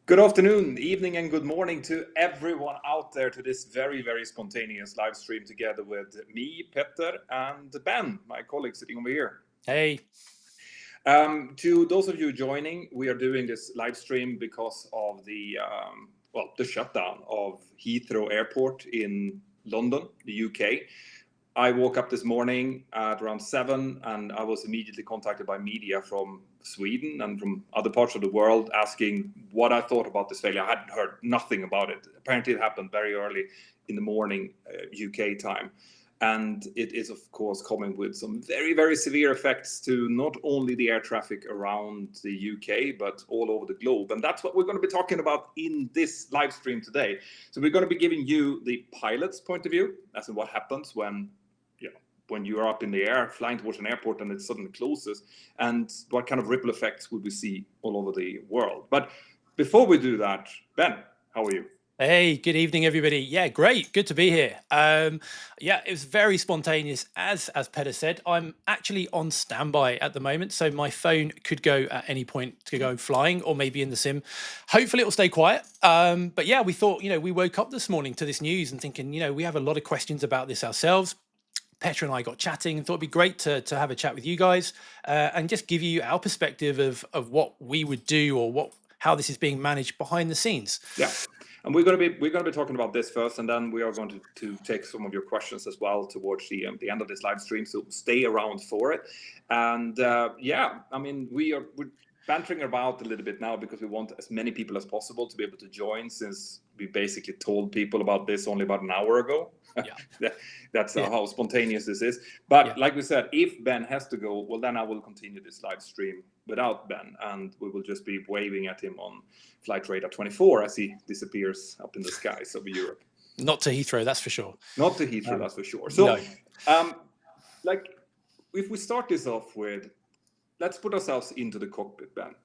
Good afternoon, evening, and good morning to everyone out there to this very, very spontaneous live stream together with me, Petter, and Ben, my colleague sitting over here. Hey. To those of you joining, we are doing this live stream because of the shutdown of Heathrow Airport in London, the UK. I woke up this morning at around 7 and I was immediately contacted by media from Sweden and from other parts of the world asking what I thought about this failure. I hadn't heard nothing about it. Apparently it happened very early in the morning, UK time. And it is, of course, coming with some very, very severe effects to not only the air traffic around the UK, but all over the globe. And that's what we're going to be talking about in this live stream today. So we're going to be giving you the pilot's point of view, as in what happens when you're up in the air flying towards an airport and it suddenly closes, and what kind of ripple effects would we see all over the world. But before we do that, Ben, how are you? Hey, good evening, everybody. Yeah, great. Good to be here. It was very spontaneous, as Petter said. I'm actually on standby at the moment, so my phone could go at any point to go flying, or maybe in the sim. Hopefully, it'll stay quiet. But yeah, we thought, we woke up this morning to this news and thinking, we have a lot of questions about this ourselves. Petra and I got chatting and thought it'd be great to have a chat with you guys and just give you our perspective of what we would do or how this is being managed behind the scenes. Yeah. And we're going to be talking about this first, and then we are going to take some of your questions as well towards the end of this live stream. So stay around for it. And we're bantering about a little bit now because we want as many people as possible to be able to join, since we basically told people about this only about an hour ago. Yeah. That's how spontaneous this is. But like we said, if Ben has to go, well, then I will continue this live stream without Ben, and we will just be waving at him on flight radar 24 as he disappears up in the skies over Europe. Not to Heathrow, that's for sure. Not to Heathrow, that's for sure. So, if we start this off with, let's put ourselves into the cockpit, Ben.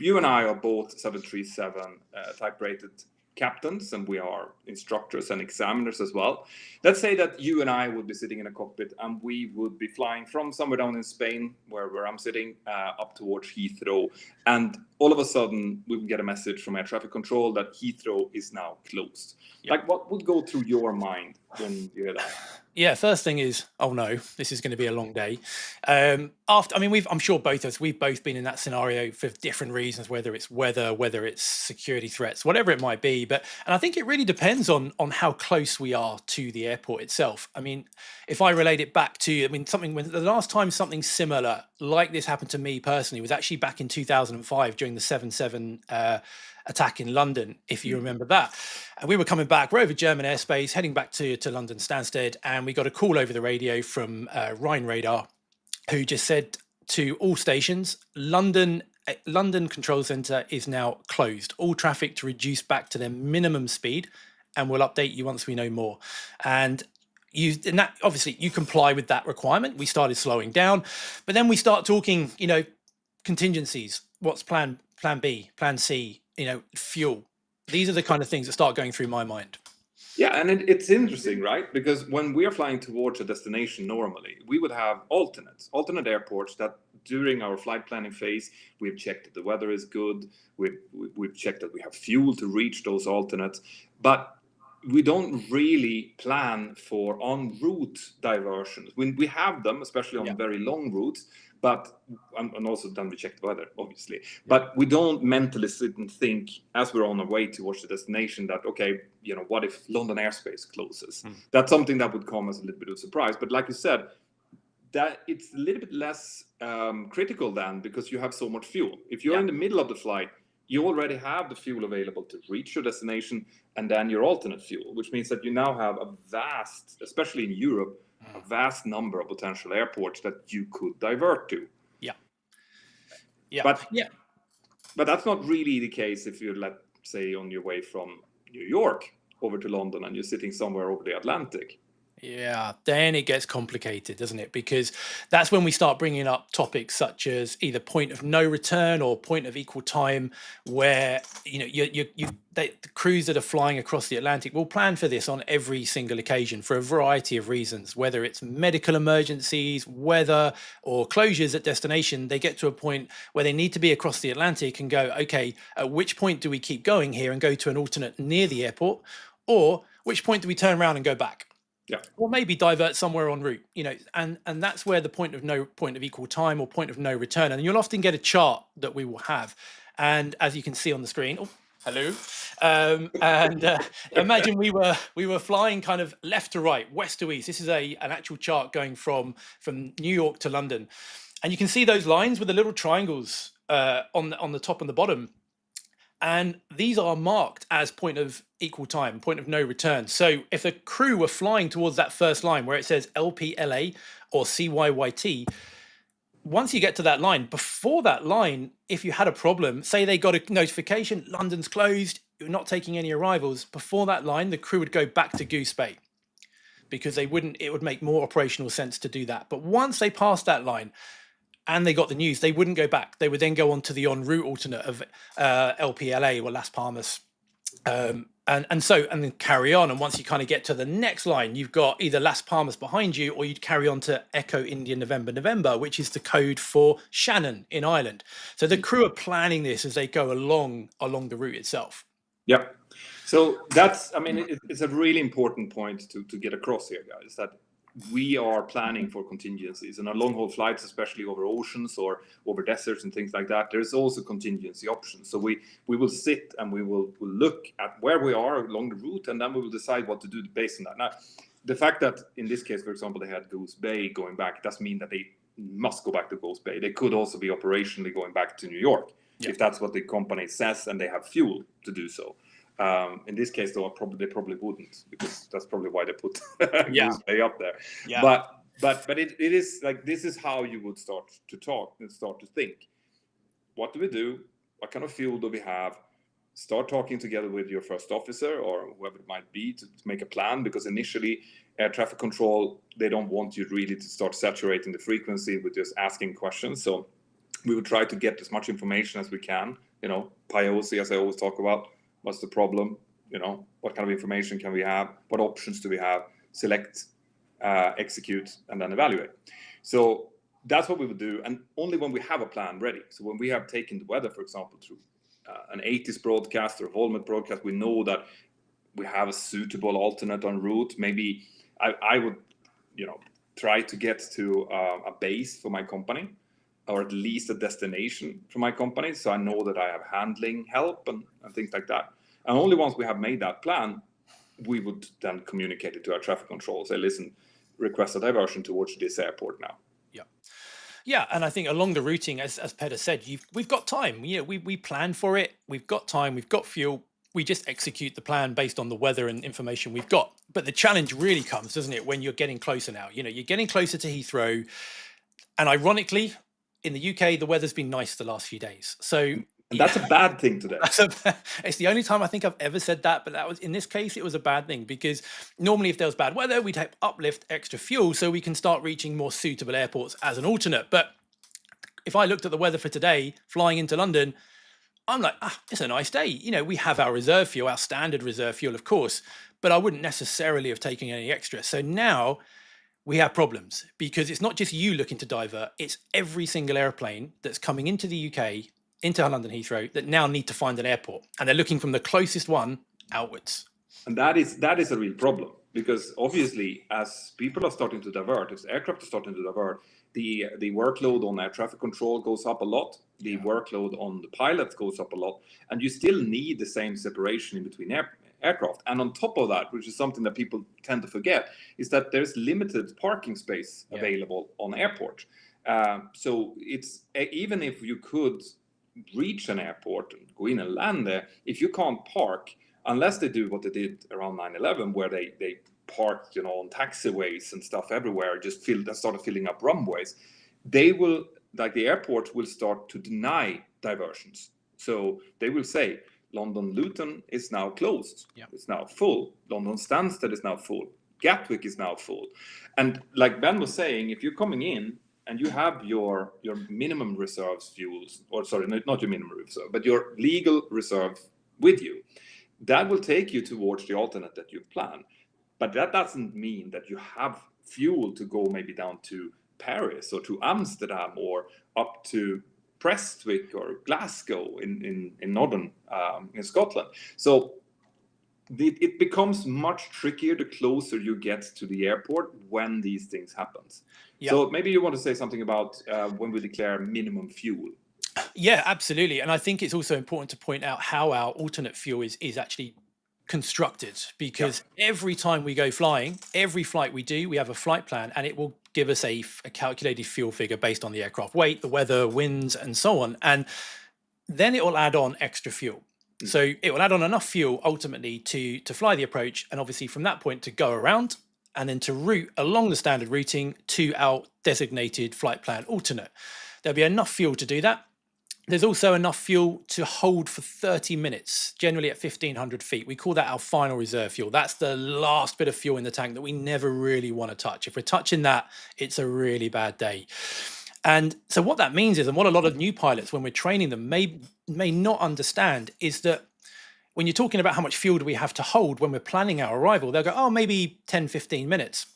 You and I are both 737 type-rated captains, and we are instructors and examiners as well. Let's say that you and I would be sitting in a cockpit and we would be flying from somewhere down in Spain, where I'm sitting, up towards Heathrow, and all of a sudden we would get a message from air traffic control that Heathrow is now closed. Like, what would go through your mind when you hear that? Yeah, first thing is, oh no, this is going to be a long day. I'm sure both of us, we've both been in that scenario for different reasons, whether it's weather, whether it's security threats, whatever it might be. And I think it really depends on how close we are to the airport itself. I mean, if I relate it back to, the last time something similar like this happened to me personally was actually back in 2005 during the 777 attack in London, if you remember that. And we were coming back, we're over German airspace, heading back to London Stansted, and we got a call over the radio from Rhine Radar, who just said to all stations, London Control Centre is now closed. All traffic to reduce back to their minimum speed, and we'll update you once we know more. And obviously you comply with that requirement. We started slowing down, but then we start talking, contingencies. What's plan B, plan C, fuel. These are the kind of things that start going through my mind. Yeah, and it's interesting, right? Because when we are flying towards a destination normally, we would have alternate airports that during our flight planning phase, we've checked that the weather is good, we've checked that we have fuel to reach those alternates, but we don't really plan for en route diversions. When we have them, especially on very long routes, but and also then we check the weather, obviously. But we don't mentally sit and think as we're on our way towards the destination that, okay, what if London airspace closes? That's something that would come as a little bit of a surprise. But like you said, that it's a little bit less critical then, because you have so much fuel. If you're in the middle of the flight, you already have the fuel available to reach your destination, and then your alternate fuel, which means that you now have a vast, especially in Europe, a vast number of potential airports that you could divert to. But that's not really the case if you're, let's say, on your way from New York over to London and you're sitting somewhere over the Atlantic. Yeah, then it gets complicated, doesn't it? Because that's when we start bringing up topics such as either point of no return or point of equal time, where the crews that are flying across the Atlantic will plan for this on every single occasion for a variety of reasons, whether it's medical emergencies, weather, or closures at destination. They get to a point where they need to be across the Atlantic and go, okay, at which point do we keep going here and go to an alternate near the airport, or which point do we turn around and go back? Yeah. Or maybe divert somewhere en route, and that's where the point of equal time or point of no return. And you'll often get a chart that we will have, and as you can see on the screen, oh, hello, and imagine we were flying kind of left to right, west to east. This is an actual chart going from New York to London, and you can see those lines with the little triangles on the top and the bottom. And these are marked as point of equal time, point of no return. So if the crew were flying towards that first line where it says LPLA or CYYT, once you get to that line, before that line, if you had a problem, say they got a notification, London's closed, you're not taking any arrivals, before that line, the crew would go back to Goose Bay because it would make more operational sense to do that. But once they passed that line, and they got the news, they wouldn't go back. They would then go on to the en route alternate of LPLA or Las Palmas, and then carry on. And once you kind of get to the next line, you've got either Las Palmas behind you, or you'd carry on to Echo India November, which is the code for Shannon in Ireland. So the crew are planning this as they go along the route itself. Yep. So that's, I mean, it's a really important point to get across here, guys, that we are planning for contingencies, and on long haul flights, especially over oceans or over deserts and things like that, there's also contingency options. So we will sit and we'll look at where we are along the route, and then we will decide what to do based on that. Now, the fact that in this case, for example, they had Goose Bay going back doesn't mean that they must go back to Goose Bay. They could also be operationally going back to New York, if that's what the company says and they have fuel to do so. In this case, though, they probably wouldn't, because that's probably why they put Goose Bay up there. Yeah. But it is like, this is how you would start to talk and start to think. What do we do? What kind of fuel do we have? Start talking together with your first officer or whoever it might be to make a plan, because initially air traffic control, they don't want you really to start saturating the frequency with just asking questions. So we would try to get as much information as we can, PIOC, as I always talk about. What's the problem? What kind of information can we have? What options do we have? Select, execute, and then evaluate. So that's what we would do. And only when we have a plan ready. So when we have taken the weather, for example, through an 80s broadcast or a Volmet broadcast, we know that we have a suitable alternate en route. Maybe I would, try to get to a base for my company, or at least a destination for my company, so I know that I have handling help and things like that. And only once we have made that plan, we would then communicate it to our traffic control. Say, listen, request a diversion towards this airport now. Yeah, and I think along the routing, as Petter said, we've got time. We plan for it. We've got time. We've got fuel. We just execute the plan based on the weather and information we've got. But the challenge really comes, doesn't it, when you're getting closer now? You're getting closer to Heathrow, and ironically, in the UK, the weather's been nice the last few days. So and that's a bad thing today. It's the only time I think I've ever said that, but in this case, it was a bad thing, because normally if there was bad weather, we'd have uplift extra fuel so we can start reaching more suitable airports as an alternate. But if I looked at the weather for today, flying into London, I'm like, it's a nice day. We have our reserve fuel, our standard reserve fuel, of course, but I wouldn't necessarily have taken any extra. So now we have problems, because it's not just you looking to divert, it's every single airplane that's coming into the UK, into London Heathrow, that now need to find an airport, and they're looking from the closest one outwards. And that is a real problem, because obviously as people are starting to divert, as aircraft are starting to divert, the workload on air traffic control goes up a lot, the workload on the pilots goes up a lot, and you still need the same separation in between aircraft. And on top of that, which is something that people tend to forget, is that there's limited parking space available on airport. So it's, even if you could reach an airport and go in and land there, if you can't park, unless they do what they did around 9/11, where they parked on taxiways and stuff everywhere, just started filling up runways, they will, like, the airport will start to deny diversions. So they will say, London Luton is now closed. It's now full. London Stansted is now full. Gatwick is now full. And like Ben was saying, if you're coming in and you have your minimum reserves fuels, or sorry, not your minimum reserve, but your legal reserve with you, that will take you towards the alternate that you've planned. But that doesn't mean that you have fuel to go maybe down to Paris or to Amsterdam or up to Prestwick or Glasgow in northern in Scotland. So it becomes much trickier the closer you get to the airport when these things happen. Yeah. So maybe you want to say something about when we declare minimum fuel. Yeah, absolutely. And I think it's also important to point out how our alternate fuel is actually constructed, because every time we go flying, every flight we do, we have a flight plan, and it will give us a calculated fuel figure based on the aircraft weight, the weather, winds, and so on. And then it will add on extra fuel. So it will add on enough fuel ultimately to fly the approach, and obviously from that point to go around and then to route along the standard routing to our designated flight plan alternate. There'll be enough fuel to do that. There's also enough fuel to hold for 30 minutes, generally at 1,500 feet. We call that our final reserve fuel. That's the last bit of fuel in the tank that we never really want to touch. If we're touching that, it's a really bad day. And so what that means is, and what a lot of new pilots, when we're training them, may not understand, is that when you're talking about how much fuel do we have to hold when we're planning our arrival, they'll go, oh, maybe 10, 15 minutes.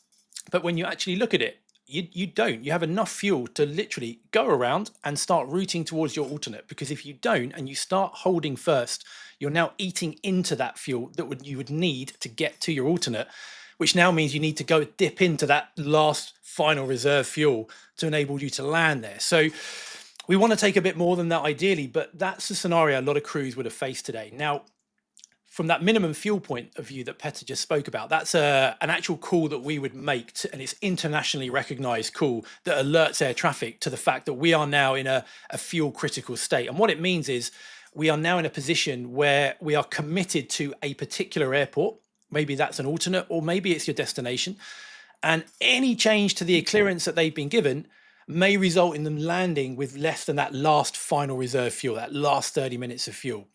But when you actually look at it, you don't. You have enough fuel to literally go around and start routing towards your alternate, because if you don't and you start holding first, you're now eating into that fuel that you would need to get to your alternate, which now means you need to go dip into that last final reserve fuel to enable you to land there. So we want to take a bit more than that ideally, but that's the scenario a lot of crews would have faced today. Now, from that minimum fuel point of view that Petter just spoke about, that's an actual call that we would make, and it's internationally recognized call that alerts air traffic to the fact that we are now in a fuel critical state. And what it means is we are now in a position where we are committed to a particular airport. Maybe that's an alternate, or maybe it's your destination. And any change to the clearance that they've been given may result in them landing with less than that last final reserve fuel, that last 30 minutes of fuel.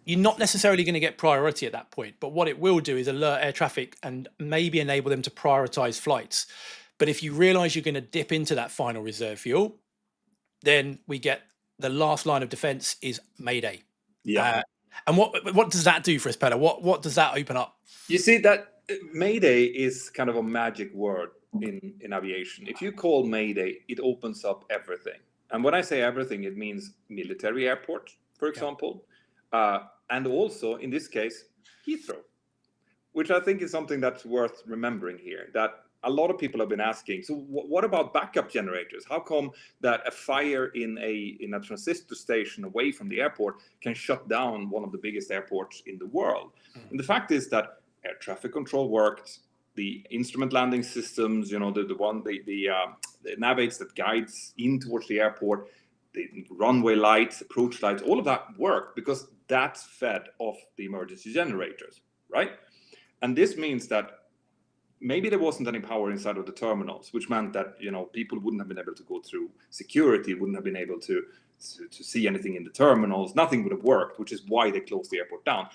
You're not necessarily going to get priority at that point, but what it will do is alert air traffic and maybe enable them to prioritize flights. But if you realize you're going to dip into that final reserve fuel, then we get the last line of defense is Mayday. Yeah. And what does that do for us, Petter? What does that open up? You see, that Mayday is kind of a magic word in aviation. If you call Mayday, it opens up everything. And when I say everything, it means military airport, for example. And also, in this case, Heathrow, which I think is something that's worth remembering here, that a lot of people have been asking, so what about backup generators? How come that a fire in a transistor station away from the airport can shut down one of the biggest airports in the world? And the fact is that air traffic control worked, the instrument landing systems, the navigates that guides in towards the airport, the runway lights, approach lights, all of that worked because that's fed off the emergency generators, right? And this means that maybe there wasn't any power inside of the terminals, which meant that people wouldn't have been able to go through security, wouldn't have been able to see anything in the terminals. Nothing would have worked, which is why they closed the airport down.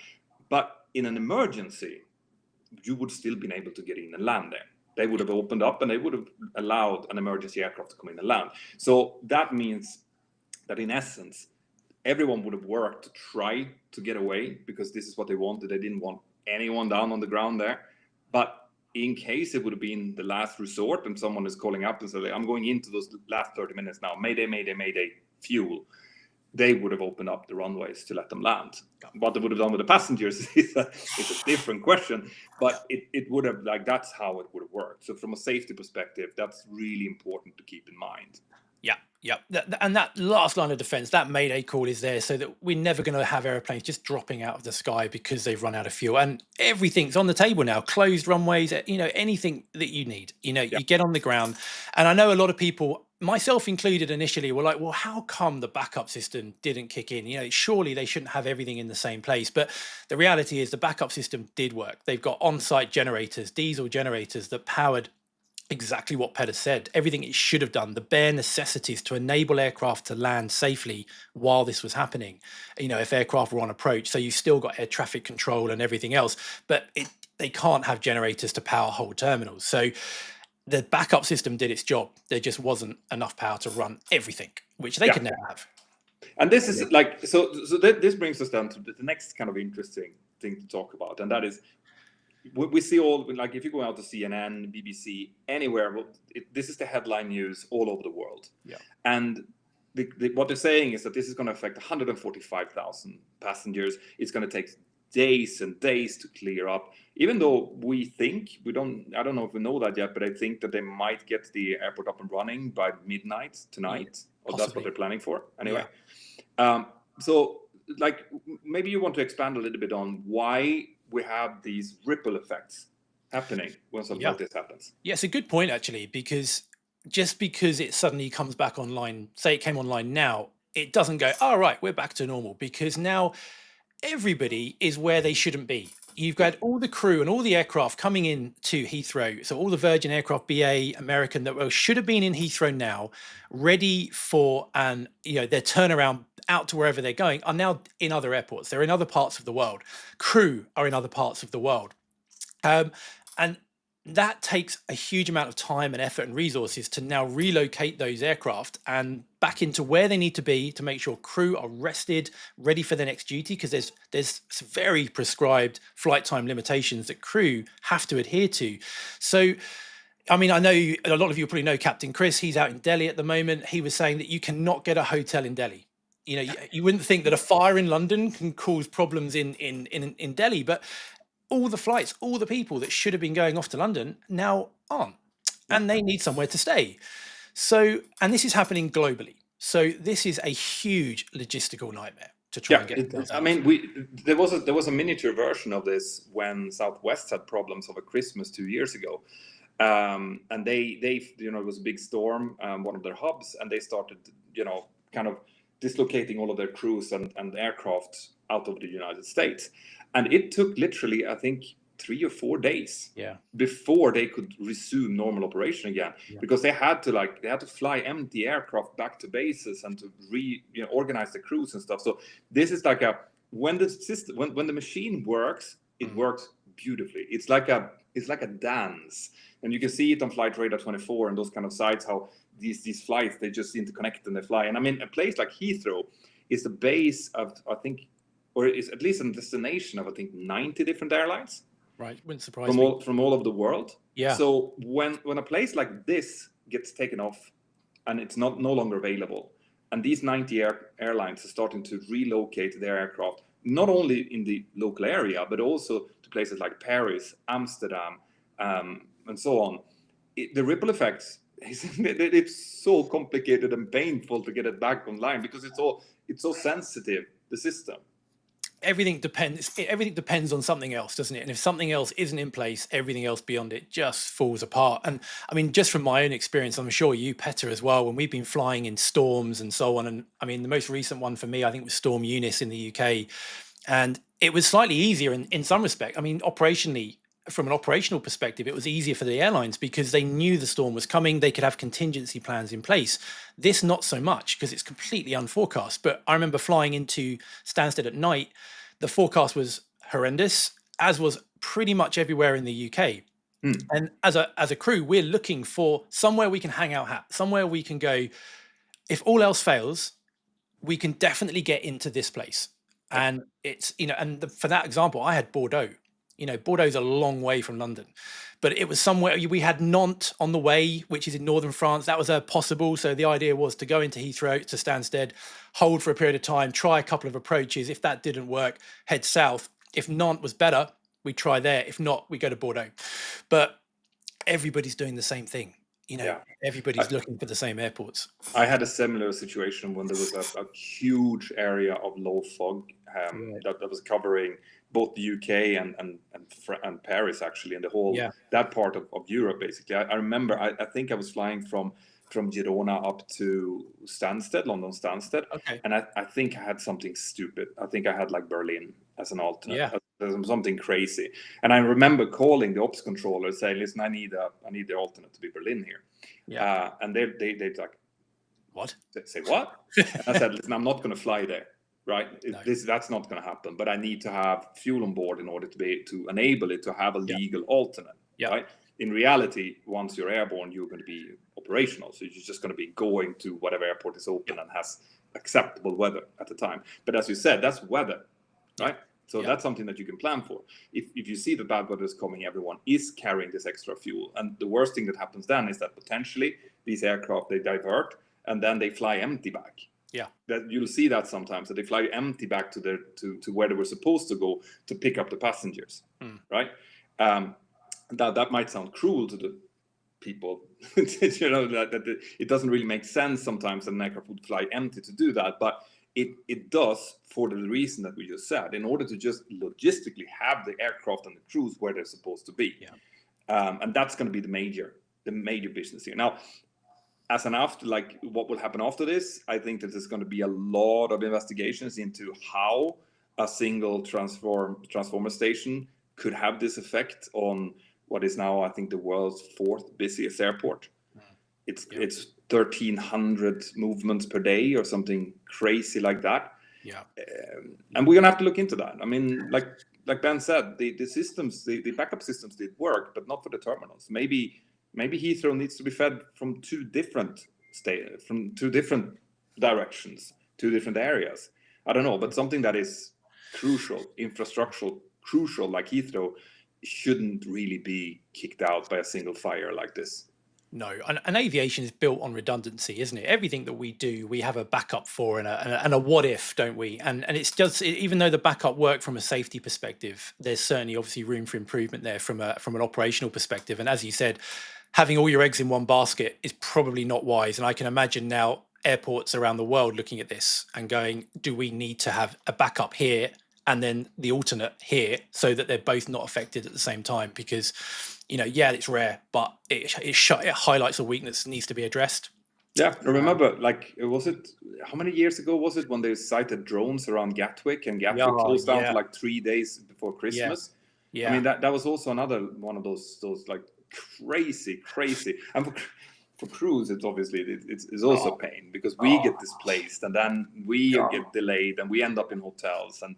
But in an emergency, you would still been able to get in and land there. They would have opened up and they would have allowed an emergency aircraft to come in and land. So that means that in essence, everyone would have worked to try to get away because this is what they wanted. They didn't want anyone down on the ground there. But in case it would have been the last resort and someone is calling up and saying, I'm going into those last 30 minutes now, Mayday, Mayday, Mayday, fuel, they would have opened up the runways to let them land. What they would have done with the passengers is a different question, but it would have, that's how it would have worked. So from a safety perspective, that's really important to keep in mind. Yeah. And that last line of defense, that Mayday call is there so that we're never going to have airplanes just dropping out of the sky because they've run out of fuel. And everything's on the table now, closed runways, anything that you need, you get on the ground. And I know a lot of people, myself included initially, were like, well, how come the backup system didn't kick in? Surely they shouldn't have everything in the same place. But the reality is the backup system did work. They've got on-site generators, diesel generators that powered exactly what Petter said, everything it should have done, the bare necessities to enable aircraft to land safely while this was happening. If aircraft were on approach, so you've still got air traffic control and everything else, but they can't have generators to power whole terminals. So the backup system did its job. There just wasn't enough power to run everything, which they could never have. And this is like, this brings us down to the next kind of interesting thing to talk about. And that is, we see all, like if you go out to CNN, BBC, anywhere, this is the headline news all over the world. Yeah. And what they're saying is that this is going to affect 145,000 passengers. It's going to take days and days to clear up, even though I don't know if we know that yet, but I think that they might get the airport up and running by midnight tonight, or that's what they're planning for anyway. So like, maybe you want to expand a little bit on why we have these ripple effects happening when something like this happens. Yeah, it's a good point, actually, because just because it suddenly comes back online, say it came online now, it doesn't go, all right, we're back to normal, because now everybody is where they shouldn't be. You've got all the crew and all the aircraft coming in to Heathrow. So all the Virgin aircraft, BA, American, that should have been in Heathrow now, ready for their turnaround out to wherever they're going, are now in other airports. They're in other parts of the world. Crew are in other parts of the world. And that takes a huge amount of time and effort and resources to now relocate those aircraft and back into where they need to be to make sure crew are rested, ready for their next duty, because there's very prescribed flight time limitations that crew have to adhere to. So, I mean, I know a lot of you probably know Captain Chris. He's out in Delhi at the moment. He was saying that you cannot get a hotel in Delhi. You wouldn't think that a fire in London can cause problems in Delhi, but all the flights, all the people that should have been going off to London now aren't, and they need somewhere to stay. So, and this is happening globally. So this is a huge logistical nightmare to try and get. I mean, there was a miniature version of this when Southwest had problems over Christmas 2 years ago, and they it was a big storm, one of their hubs, and they started kind of dislocating all of their crews and aircraft out of the United States. And it took literally, I think, 3 or 4 days before they could resume normal operation again, because they had to fly empty aircraft back to bases and to organize the crews and stuff. So this is like when the system, when the machine works, it works beautifully. It's like a dance, and you can see it on Flight Radar 24 and those kind of sites, how these flights, they just interconnect and they fly. And I mean, a place like Heathrow is the base of, I think, or is at least a destination of, I think, 90 different airlines. Right, wouldn't surprise me. From all over the world. Yeah. So when a place like this gets taken off and it's no longer available, and these 90 airlines are starting to relocate their aircraft, not only in the local area, but also to places like Paris, Amsterdam, and so on, the ripple effects, it's so complicated and painful to get it back online, because it's so sensitive, the system. Everything depends on something else, doesn't it? And if something else isn't in place, everything else beyond it just falls apart. And I mean, just from my own experience, I'm sure you, Petter, as well, when we've been flying in storms and so on. And I mean, the most recent one for me, I think, was Storm Eunice in the UK. And it was slightly easier in some respect. I mean, operationally, from an operational perspective, it was easier for the airlines because they knew the storm was coming. They could have contingency plans in place. This, not so much, because it's completely unforecast. But I remember flying into Stansted at night. The forecast was horrendous, as was pretty much everywhere in the UK. And as a crew, we're looking for somewhere we can hang out at, somewhere we can go. If all else fails, we can definitely get into this place. And it's, for that example, I had Bordeaux. Bordeaux's a long way from London, but it was somewhere. We had Nantes on the way, which is in northern France. That was possible. So the idea was to go into Heathrow, to Stansted, hold for a period of time, try a couple of approaches. If that didn't work, head south. If Nantes was better, we try there. If not, we go to Bordeaux. But everybody's doing the same thing. Everybody's looking for the same airports. I had a similar situation when there was a huge area of low fog that was covering both the UK and Paris, actually, and the whole that part of Europe, basically. I remember, I think I was flying from Girona up to Stansted, London Stansted, and I think I had something stupid. I think I had like Berlin as an alternate, something crazy. And I remember calling the ops controller saying, "Listen, I need the alternate to be Berlin here." And they like, what? They say what? And I said, "Listen, I'm not going to fly there. right? No. That's not going to happen. But I need to have fuel on board in order to enable it to have a legal alternate, right? In reality, once you're airborne, you're going to be operational. So you're just going to be going to whatever airport is open and has acceptable weather at the time. But as you said, that's weather, right? So that's something that you can plan for. If you see that bad weather is coming, everyone is carrying this extra fuel. And the worst thing that happens then is that potentially these aircraft, they divert and then they fly empty back. Yeah. That you'll see that sometimes, that they fly empty back to where they were supposed to go to pick up the passengers, right? That might sound cruel to the people, that it doesn't really make sense sometimes that an aircraft would fly empty to do that, but it does for the reason that we just said, in order to just logistically have the aircraft and the crews where they're supposed to be. And that's going to be the major business here. Now, as an after, like what will happen after this, I think that there's going to be a lot of investigations into how a single transformer station could have this effect on what is now, I think, the world's 4th busiest airport. It's 1,300 movements per day or something crazy like that. And we're gonna have to look into that. I mean, like Ben said, the systems, the backup systems did work, but not for the terminals. Maybe Heathrow needs to be fed from two different directions, 2 different areas. I don't know, but something that is crucial, infrastructural crucial like Heathrow, shouldn't really be kicked out by a single fire like this. No, and aviation is built on redundancy, isn't it? Everything that we do, we have a backup for and a what if, don't we? And it's just, even though the backup worked from a safety perspective, there's certainly obviously room for improvement there from an operational perspective. And as you said, having all your eggs in one basket is probably not wise. And I can imagine now airports around the world looking at this and going, do we need to have a backup here and then the alternate here so that they're both not affected at the same time? Because, it's rare, but it highlights a weakness that needs to be addressed. Yeah, I remember, how many years ago was it when they sighted drones around Gatwick, and Gatwick closed down for like 3 days before Christmas? Yeah. I mean, that was also another one of those like crazy. And for crews, it's obviously it's also pain, because we get displaced and then we get delayed and we end up in hotels. And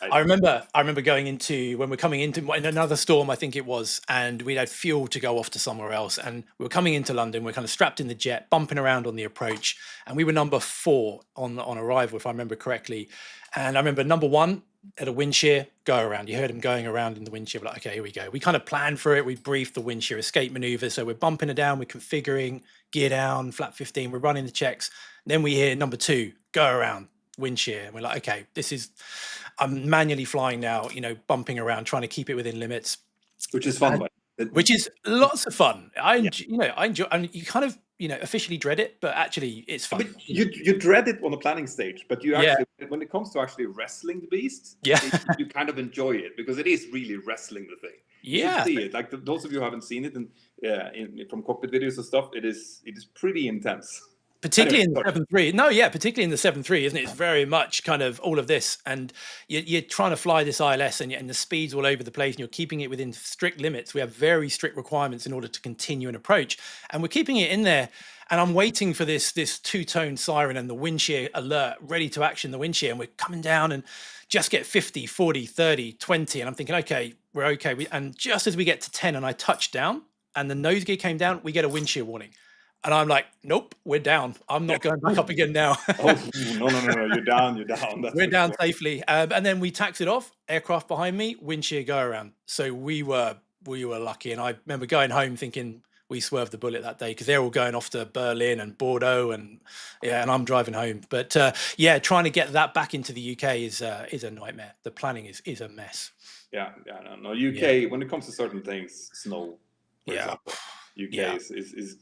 I remember going into, when we're coming into in another storm, I think it was, and we had fuel to go off to somewhere else, and we were coming into London. We're kind of strapped in the jet, bumping around on the approach, and we were number 4 on arrival, if I remember correctly. And I remember number 1 at a wind shear go around. You heard him going around in the wind shear. We're like, okay, here we go. We kind of planned for it. We briefed the wind shear escape maneuver. So we're bumping it down, we're configuring, gear down, flap 15, we're running the checks. Then we hear number 2 go around, wind shear. And we're like, okay, I'm manually flying now, bumping around, trying to keep it within limits. Which is fun. Which is lots of fun. I enjoy, and you kind of, officially dread it, but actually it's fun. But you dread it on the planning stage, but you actually, when it comes to actually wrestling the beast, you kind of enjoy it, because it is really wrestling the thing. You see it, like those of you who haven't seen it from cockpit videos and stuff, it is pretty intense. Particularly in the 7.3. Particularly in the 7.3, isn't it? It's very much kind of all of this. And you're trying to fly this ILS and the speed's all over the place, and you're keeping it within strict limits. We have very strict requirements in order to continue an approach. And we're keeping it in there. And I'm waiting for this 2-tone siren and the wind shear alert, ready to action the wind shear. And we're coming down and just get 50, 40, 30, 20. And I'm thinking, okay, we're okay. And just as we get to 10 and I touch down and the nose gear came down, we get a wind shear warning. And I'm like, nope, we're down. I'm not going back up again now. No, you're down. We're down safely. And then we taxed it off, aircraft behind me, wind shear go around. So we were lucky. And I remember going home thinking we swerved the bullet that day, because they're all going off to Berlin and Bordeaux and I'm driving home. But trying to get that back into the UK is a nightmare. The planning is a mess. No, UK, when it comes to certain things, snow, for example. UK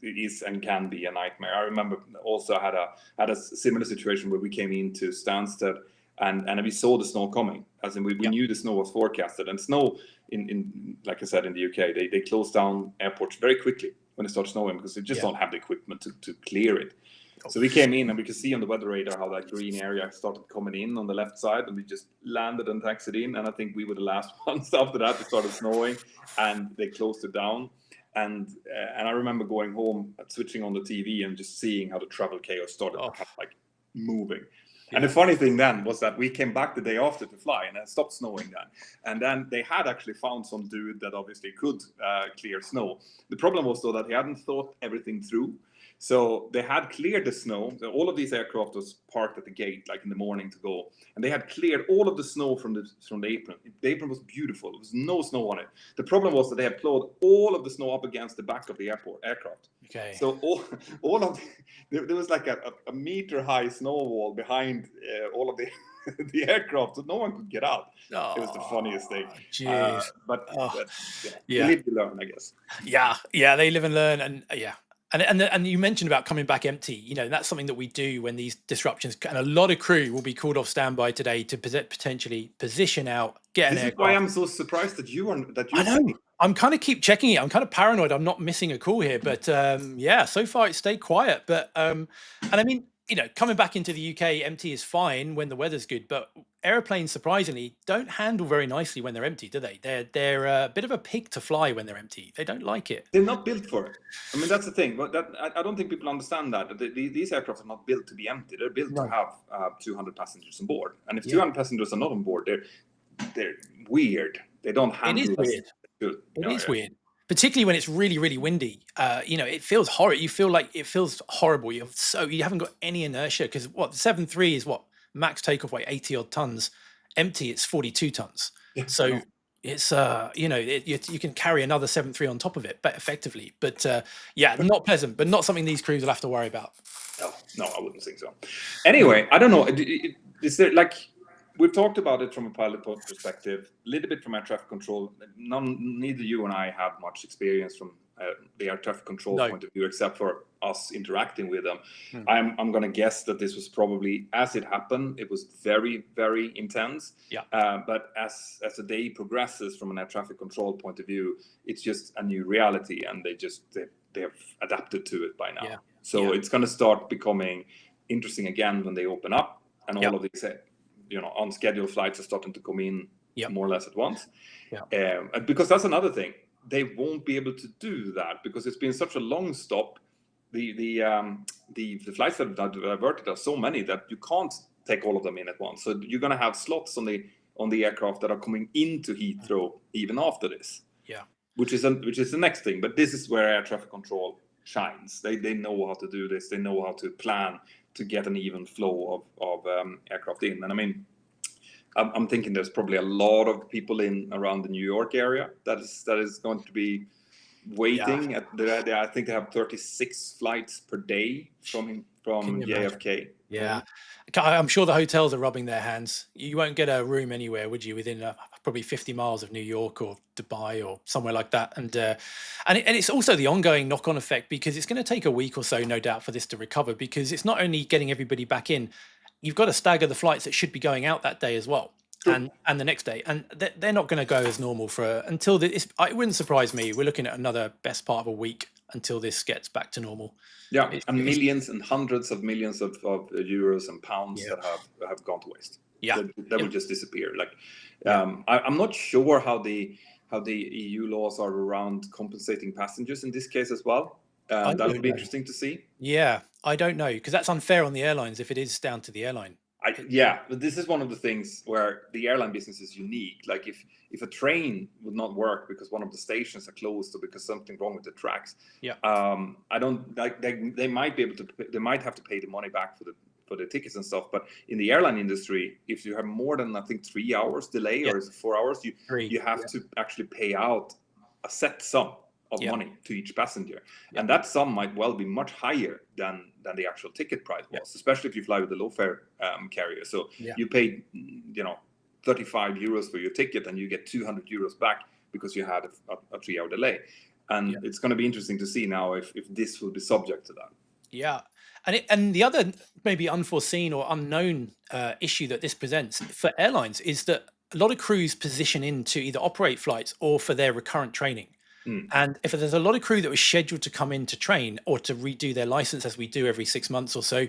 is and can be a nightmare. I remember also I had a similar situation where we came into Stansted and we saw the snow coming. As in we knew the snow was forecasted, and snow in like I said, in the UK, they close down airports very quickly when it starts snowing, because they just don't have the equipment to clear it. So we came in and we could see on the weather radar how that green area started coming in on the left side, and we just landed and taxied in. And I think we were the last ones after that. It started snowing and they closed it down. And I remember going home, switching on the TV and just seeing how the travel chaos started kind of like moving. And the funny thing then was that we came back the day after to fly, and it stopped snowing then. And then they had actually found some dude that obviously could clear snow. The problem was though that he hadn't thought everything through. So they had cleared the snow. So all of these aircraft was parked at the gate, like in the morning to go, and they had cleared all of the snow from the apron. The apron was beautiful. There was no snow on it. The problem was that they had plowed all of the snow up against the back of the aircraft. Okay. So all of there was like a meter high snow wall behind all of the aircraft, so no one could get out. Oh, it was the funniest thing. But you live to learn, I guess. Yeah, they live and learn, and And you mentioned about coming back empty. That's something that we do when these disruptions. And a lot of crew will be called off standby today to potentially position out, get an aircraft. This is why I'm so surprised that you are. I know. I'm kind of keep checking it. I'm kind of paranoid. I'm not missing a call here, but so far it stayed quiet. But and I mean, coming back into the UK, empty is fine when the weather's good, but airplanes surprisingly don't handle very nicely when they're empty, do they? They're a bit of a pig to fly when they're empty. They don't like it. They're not built for it. I mean, that's the thing. But I don't think people understand that. These aircraft are not built to be empty. They're built to have 200 passengers on board. And if 200 passengers are not on board, they're weird. They don't handle it. It is weird. Good. It is weird. Particularly when it's really, really windy. It feels horrible. You feel like it feels horrible. You haven't got any inertia because the 7.3 is max takeoff weight 80 odd tons. Empty, it's 42 tons. Yeah, so it's you can carry another 7.3 on top of it, but effectively. But not pleasant, but not something these crews will have to worry about. No, I wouldn't think so. Anyway, I don't know. Is there we've talked about it from a pilot perspective, a little bit from air traffic control. Neither you and I have much experience from the air traffic control point of view, except for us interacting with them. I'm going to guess that this was probably, as it happened, it was very, very intense. Yeah. But as the day progresses from an air traffic control point of view, it's just a new reality, and they have adapted to it by now. Yeah. So it's going to start becoming interesting again when they open up, and all of these on schedule flights are starting to come in more or less at once. Yeah. Because that's another thing. They won't be able to do that because it's been such a long stop. The flights that are diverted are so many that you can't take all of them in at once. So you're going to have slots on the aircraft that are coming into Heathrow even after this. Yeah. Which is the next thing. But this is where air traffic control shines. They know how to do this. They know how to plan to get an even flow of aircraft in. And I mean, I'm thinking there's probably a lot of people in around the New York area that is going to be waiting. I think they have 36 flights per day from JFK. Yeah, I'm sure the hotels are rubbing their hands. You won't get a room anywhere, would you, within probably 50 miles of New York or Dubai or somewhere like that? And it's also the ongoing knock-on effect, because it's going to take a week or so, no doubt, for this to recover, because it's not only getting everybody back in. You've got to stagger the flights that should be going out that day as well. Sure. And the next day, and they're not going to go as normal until it wouldn't surprise me. We're looking at another best part of a week until this gets back to normal. Yeah, and millions and hundreds of millions of euros and pounds that have gone to waste. Yeah, that will just disappear. I'm not sure how the EU laws are around compensating passengers in this case as well. That would be interesting to see. Yeah, I don't know, because that's unfair on the airlines if it is down to the airline. But this is one of the things where the airline business is unique. Like if a train would not work because one of the stations are closed or because something wrong with the tracks, I don't like they might be able to. They might have to pay the money back for the tickets and stuff. But in the airline industry, if you have more than, I think, 3 hours delay or is it 4 hours, you have to actually pay out a set sum of money to each passenger, and that sum might well be much higher than the actual ticket price was, especially if you fly with a low fare carrier. So you pay 35 euros for your ticket and you get 200 euros back because you had a 3 hour delay, and it's going to be interesting to see now if this will be subject to that. Yeah. And the other maybe unforeseen or unknown issue that this presents for airlines is that a lot of crews position in to either operate flights or for their recurrent training. And if there's a lot of crew that was scheduled to come in to train or to redo their license, as we do every 6 months or so,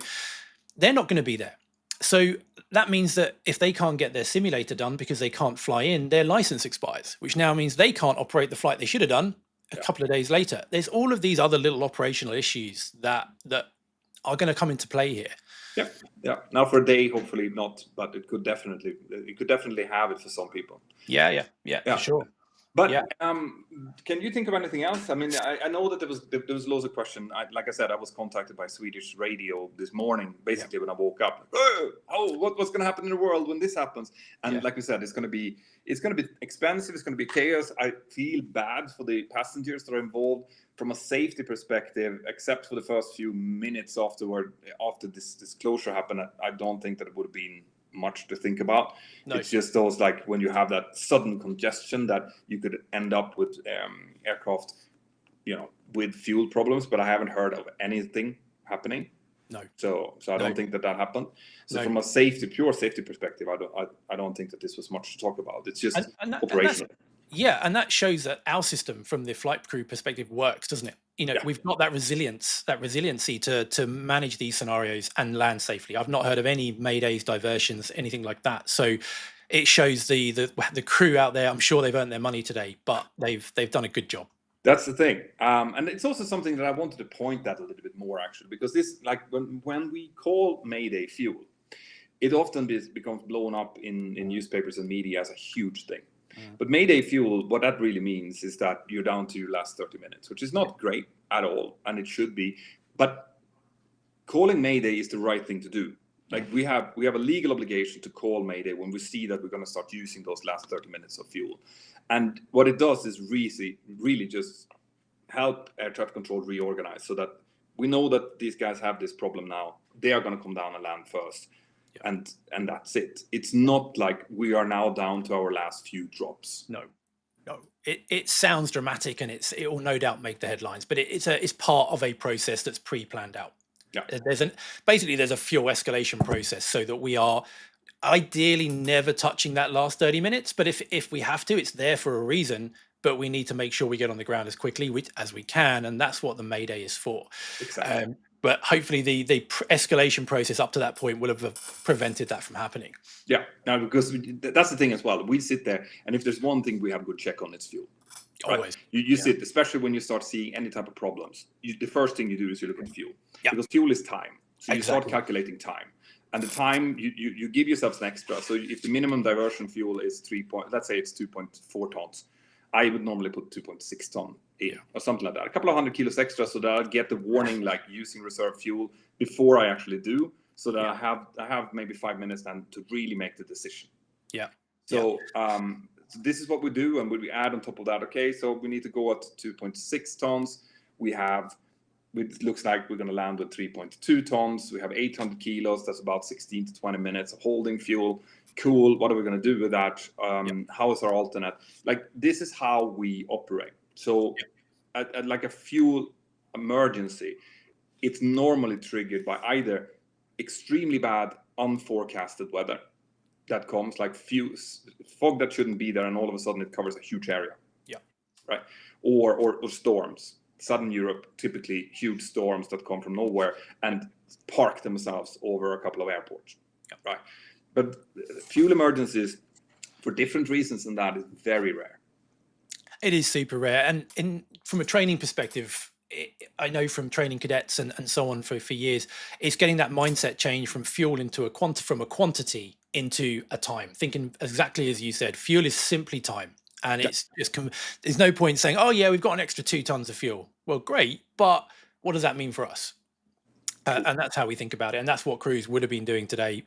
they're not going to be there. So that means that if they can't get their simulator done because they can't fly in, their license expires, which now means they can't operate the flight they should have done a couple of days later. There's all of these other little operational issues that are going to come into play here. Yeah, yeah. Now for a day, hopefully not, but it could definitely have it for some people. Yeah, for Yeah. sure. Yeah, But can you think of anything else? I mean, I know that there was loads of questions. Like I said, I was contacted by Swedish radio this morning, yeah, basically when I woke up. Oh, what's going to happen in the world when this happens? And yeah. like we said, it's going to be expensive. It's going to be chaos. I feel bad for the passengers that are involved from a safety perspective, except for the first few minutes after this disclosure happened. I don't think that it would have been much to think about. No, It's just those, like, when you have that sudden congestion that you could end up with aircraft, with fuel problems. But I haven't heard of anything happening. no, So I no, don't think that happened. So no. from a pure safety perspective, I don't think that this was much to talk about. It's just And operational. and that shows that our system, from the flight crew perspective, works, doesn't it? Yeah. We've got that resiliency to manage these scenarios and land safely. I've not heard of any maydays, diversions, anything like that. So it shows the crew out there. I'm sure they've earned their money today, but they've done a good job. That's the thing, and it's also something that I wanted to point at a little bit more, actually, because this, like, when we call Mayday fuel, it often becomes blown up in newspapers and media as a huge thing. But Mayday fuel, what that really means is that you're down to your last 30 minutes, which is not great at all, and it should be. But calling Mayday is the right thing to do. Like, we have a legal obligation to call Mayday when we see that we're going to start using those last 30 minutes of fuel. And what it does is really just help air traffic control reorganize, so that we know that these guys have this problem now. They are going to come down and land first. And that's it. It's not like we are now down to our last few drops. No. It sounds dramatic, and it will no doubt make the headlines, but it's part of a process that's pre-planned out. Yeah. There's a fuel escalation process, so that we are ideally never touching that last 30 minutes. But if we have to, it's there for a reason. But we need to make sure we get on the ground as quickly as we can, and that's what the Mayday is for. Exactly. But hopefully the escalation process up to that point will have prevented that from happening. Yeah, now, because that's the thing as well. We sit there, and if there's one thing we have good check on, it's fuel. Right? Always. You sit, especially when you start seeing any type of problems. The first thing you do is you look at fuel, because fuel is time. So you start calculating time, and the time you give yourselves an extra. So if the minimum diversion fuel is let's say it's 2.4 tons, I would normally put 2.6 ton in, or something like that. A couple of 100 kilos extra, so that I'll get the warning, like using reserve fuel, before I actually do, so that I have maybe 5 minutes then to really make the decision. Yeah. So so this is what we do, and we add on top of that. Okay, so we need to go up to 2.6 tons. It looks like we're going to land with 3.2 tons. We have 800 kilos. That's about 16 to 20 minutes of holding fuel. Cool. What are we going to do with that? How is our alternate? Like, this is how we operate. So at like a fuel emergency, it's normally triggered by either extremely bad, unforecasted weather that comes, like fog that shouldn't be there, and all of a sudden it covers a huge area. Yeah. Right. Or storms. Southern Europe, typically huge storms that come from nowhere and park themselves over a couple of airports. Right. But fuel emergencies, for different reasons than that, is very rare. It is super rare. And from a training perspective, I know from training cadets and so on for years, it's getting that mindset change from fuel into from a quantity into a time. Thinking exactly as you said, fuel is simply time. And it's just there's no point saying, oh yeah, we've got an extra 2 tons of fuel. Well, great, but what does that mean for us? And that's how we think about it. And that's what crews would have been doing today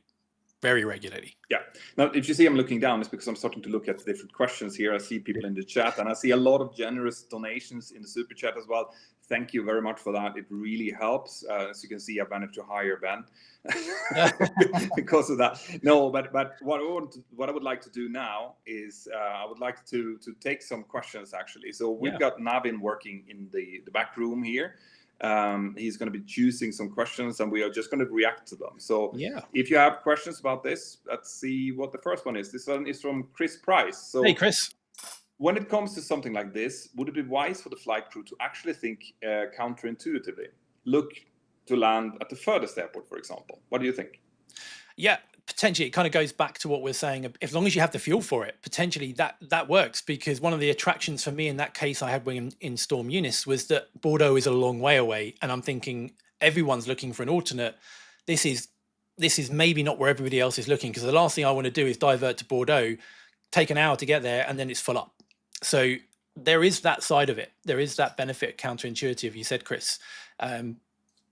very regularly. Yeah. Now, if you see I'm looking down, it's because I'm starting to look at the different questions here. I see people in the chat, and I see a lot of generous donations in the super chat as well. Thank you very much for that. It really helps. As you can see, I've managed to hire Ben because of that. No, but what I would like to do now is I would like to take some questions, actually. So we've got Navin working in the back room here. He's going to be choosing some questions, and we are just going to react to them. So if you have questions about this, let's see what the first one is. This one is from Chris Price. So, hey, Chris. When it comes to something like this, would it be wise for the flight crew to actually think counterintuitively? Look to land at the furthest airport, for example. What do you think? Yeah, potentially it kind of goes back to what we're saying. As long as you have the fuel for it, potentially that works, because one of the attractions for me in that case I had in Storm Eunice was that Bordeaux is a long way away, and I'm thinking everyone's looking for an alternate. This is this is maybe not where everybody else is looking, because the last thing I want to do is divert to Bordeaux, take an hour to get there, and then it's full up. So there is that side of it. There is that benefit, counterintuitive, you said, Chris.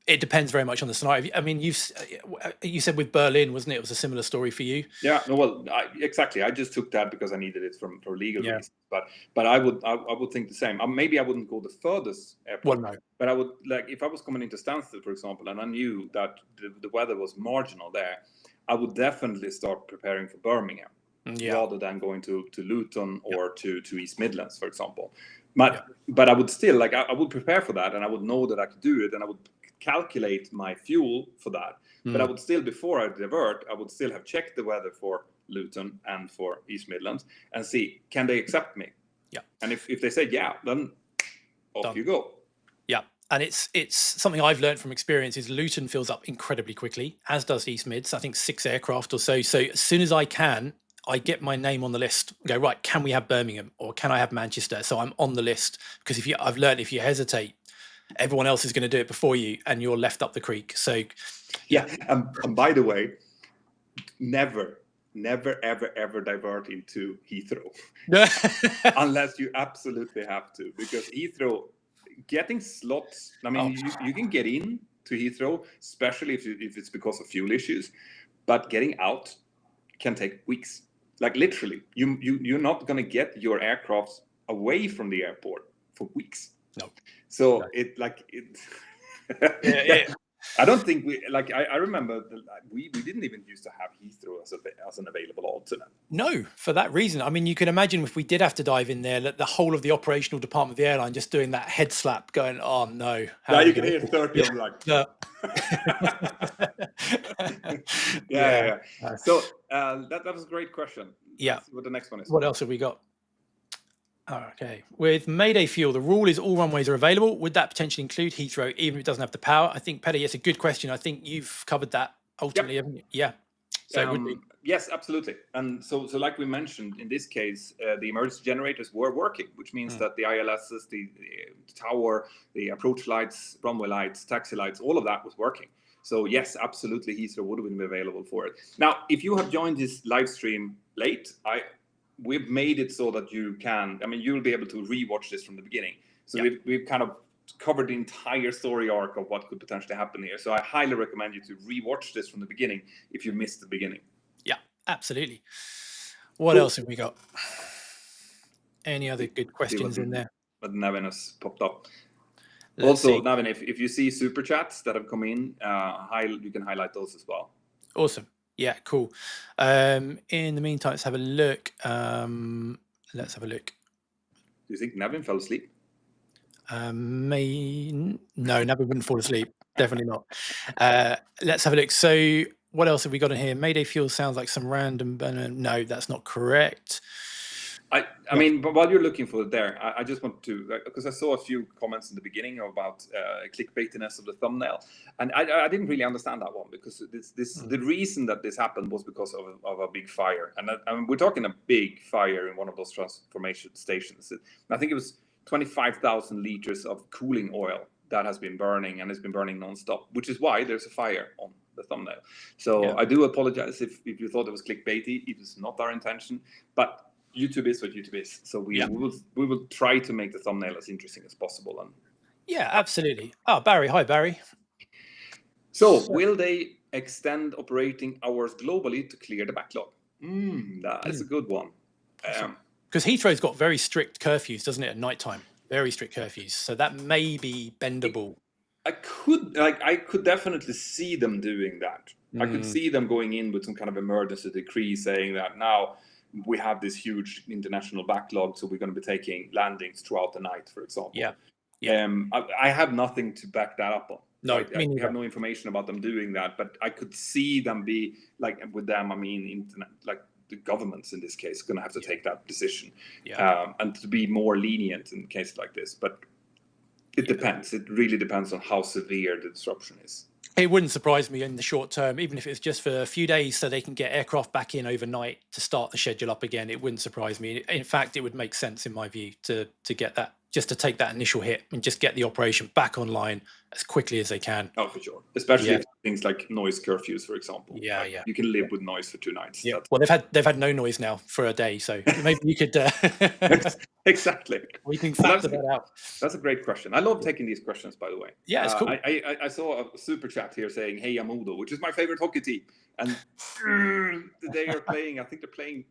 It depends very much on the scenario. I mean, you said with Berlin, wasn't it? It was a similar story for you. Yeah, no, well, exactly. I just took that because I needed it for legal reasons. But I would think the same. Maybe I wouldn't go the furthest airport. Well, no. But I would, like, if I was coming into Stansted, for example, and I knew that the weather was marginal there, I would definitely start preparing for Birmingham rather than going to Luton or to East Midlands, for example. But I would still, like, I would prepare for that, and I would know that I could do it, and I would calculate my fuel for that. But I would still, before I divert, I would still have checked the weather for Luton and for East Midlands and see, can they accept me? Yeah. And if they say yeah, then off you go. Yeah. And it's something I've learned from experience is Luton fills up incredibly quickly, as does East Mids. I think 6 aircraft or so. So as soon as I can, I get my name on the list. Go, right, can we have Birmingham or can I have Manchester? So I'm on the list, because I've learned if you hesitate, everyone else is going to do it before you, and you're left up the creek. So yeah. And by the way, never ever divert into Heathrow unless you absolutely have to, because Heathrow, getting slots, I mean, you can get in to Heathrow, especially if it's because of fuel issues, but getting out can take weeks. Like, literally, you're not going to get your aircrafts away from the airport for weeks. No. So I don't think I remember we didn't even used to have Heathrow as an available alternate. No, for that reason. I mean, you can imagine if we did have to dive in there, that the whole of the operational department of the airline just doing that head slap, going, "Oh no!" Yeah, you can hear 30 of them like. Yeah. So that was a great question. Yeah. Let's see what the next one is. What else have we got? Okay. With Mayday fuel, the rule is all runways are available. Would that potentially include Heathrow, even if it doesn't have the power? I think, Petty, it's a good question. I think you've covered that ultimately, haven't you? Yeah. So it would be. Yes, absolutely. And so like we mentioned, in this case, the emergency generators were working, which means that the ILSs, the tower, the approach lights, runway lights, taxi lights, all of that was working. So yes, absolutely, Heathrow would have been available for it. Now, if you have joined this live stream late, we've made it so that you can, I mean, you'll be able to rewatch this from the beginning. So we've kind of covered the entire story arc of what could potentially happen here. So I highly recommend you to rewatch this from the beginning if you missed the beginning. Yeah, absolutely. What else have we got? Any other good questions in there? But Navin has popped up. Also, Navin, if you see super chats that have come in, you can highlight those as well. Awesome. Yeah, cool. In the meantime, let's have a look. Do you think Navin fell asleep? No, Navin wouldn't fall asleep. Definitely not. Let's have a look. So what else have we got in here? Mayday fuel sounds like some random. No, that's not correct. I mean, but while you're looking for it there, I just want to, because I saw a few comments in the beginning about clickbaitiness of the thumbnail, and I didn't really understand that one, because the reason that this happened was because of a big fire, and we're talking a big fire in one of those transformation stations. I think it was 25,000 liters of cooling oil that has been burning, and it's been burning nonstop, which is why there's a fire on the thumbnail. So I do apologize if you thought it was clickbaity. It was not our intention, but YouTube is what YouTube is. So we will try to make the thumbnail as interesting as possible. And yeah, absolutely. Oh, Barry. Hi, Barry. So will they extend operating hours globally to clear the backlog? That is a good one. Because Heathrow's got very strict curfews, doesn't it, at night time? Very strict curfews. So that may be bendable. I could definitely see them doing that. I could see them going in with some kind of emergency decree saying that now we have this huge international backlog, so we're going to be taking landings throughout the night, for example. I have nothing to back that up on. No, I have no information about them doing that, but I could see them be like, with them, I mean, like the governments in this case, going to have to take that decision, and to be more lenient in cases like this. But it depends. It really depends on how severe the disruption is. It wouldn't surprise me in the short term, even if it's just for a few days so they can get aircraft back in overnight to start the schedule up again. It wouldn't surprise me. In fact, it would make sense, in my view, to get that just to take that initial hit and just get the operation back online as quickly as they can. Oh, for sure. Especially if things like noise curfews, for example. Yeah, like, you can live with noise for 2 nights. Yeah. Well, they've had no noise now for a day, so maybe you could. Exactly. We can factor that out. That's a great question. I love taking these questions, by the way. Yeah, it's cool. I saw a super chat here saying, "Hey, Amudo," which is my favorite hockey team, and they are playing. I think they're playing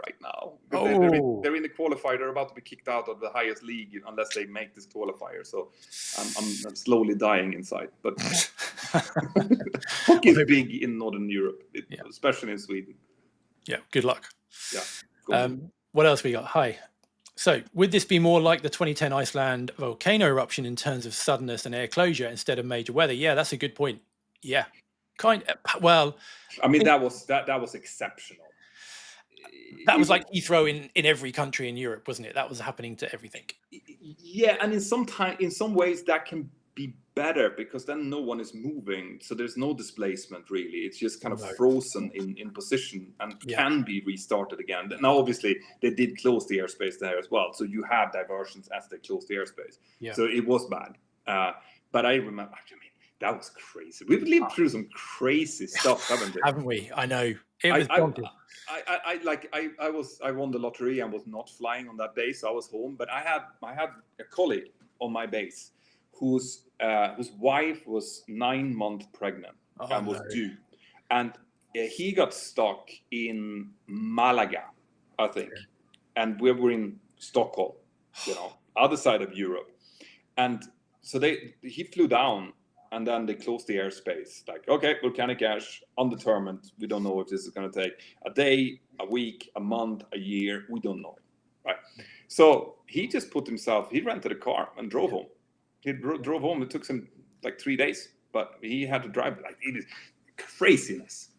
right now. They're in the qualifier. They're about to be kicked out of the highest league unless they make this qualifier. So I'm slowly dying inside. But hockey is big in Northern Europe, especially in Sweden. Yeah. Good luck. Yeah. Cool. What else we got? Hi. So, would this be more like the 2010 Iceland volcano eruption in terms of suddenness and air closure instead of major weather? Yeah, that's a good point. Yeah, well. I mean, that was exceptional. That was like Heathrow in every country in Europe, wasn't it? That was happening to everything. Yeah, and in some ways that can be better because then no one is moving, so there's no displacement really. It's just kind of frozen in position and can be restarted again. Now, obviously, they did close the airspace there as well, so you had diversions as they closed the airspace. Yeah. So it was bad. But I remember, I mean, that was crazy. We've lived through some crazy stuff, haven't we? Haven't we? I know. It was bonkers. I won the lottery and was not flying on that day, so I was home. But I had a colleague on my base whose wife was 9 months pregnant and was due, and he got stuck in Malaga, I think, and we were in Stockholm, other side of Europe, and so he flew down. And then they closed the airspace. Like, okay, volcanic ash, undetermined. We don't know if this is going to take a day, a week, a month, a year. We don't know, right? So he just he rented a car and drove home. He drove home. It took him like 3 days, but he had to drive. Like, it is craziness.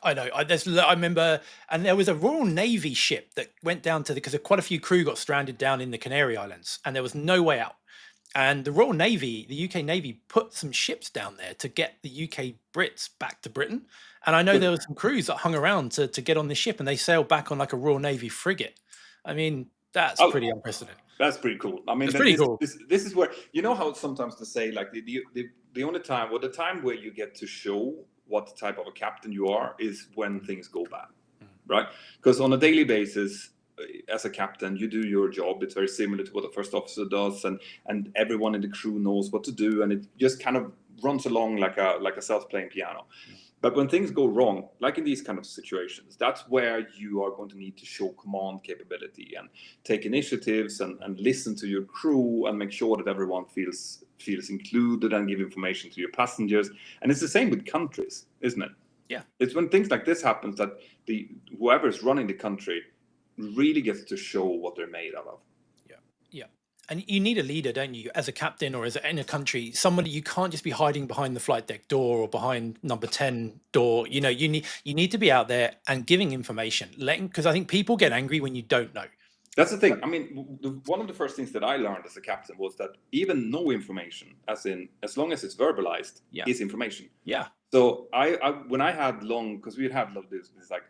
I know. I remember, and there was a Royal Navy ship that went down because quite a few crew got stranded down in the Canary Islands, and there was no way out. And the Royal Navy, the UK Navy, put some ships down there to get the UK Brits back to Britain. And I know there were some crews that hung around to get on the ship, and they sailed back on like a Royal Navy frigate. I mean, that's pretty unprecedented. That's pretty cool. I mean, cool. This is where, how sometimes to say, like, the only time, the time where you get to show what type of a captain you are is when things go bad, right? Because on a daily basis, as a captain, you do your job. It's very similar to what a first officer does, and everyone in the crew knows what to do, and it just kind of runs along like a self-playing piano. But when things go wrong, like in these kind of situations, that's where you are going to need to show command capability and take initiatives and listen to your crew and make sure that everyone feels included and give information to your passengers. And it's the same with countries, isn't it? Yeah. It's when things like this happens that whoever is running the country really gets to show what they're made out of. Yeah. And you need a leader, don't you? As a captain or in a country, somebody, you can't just be hiding behind the flight deck door or behind number 10 door. You need to be out there and giving information, because I think people get angry when you don't know. That's the thing. I mean, one of the first things that I learned as a captain was that even no information, as long as it's verbalized, is information. Yeah. So when I had because we had this like,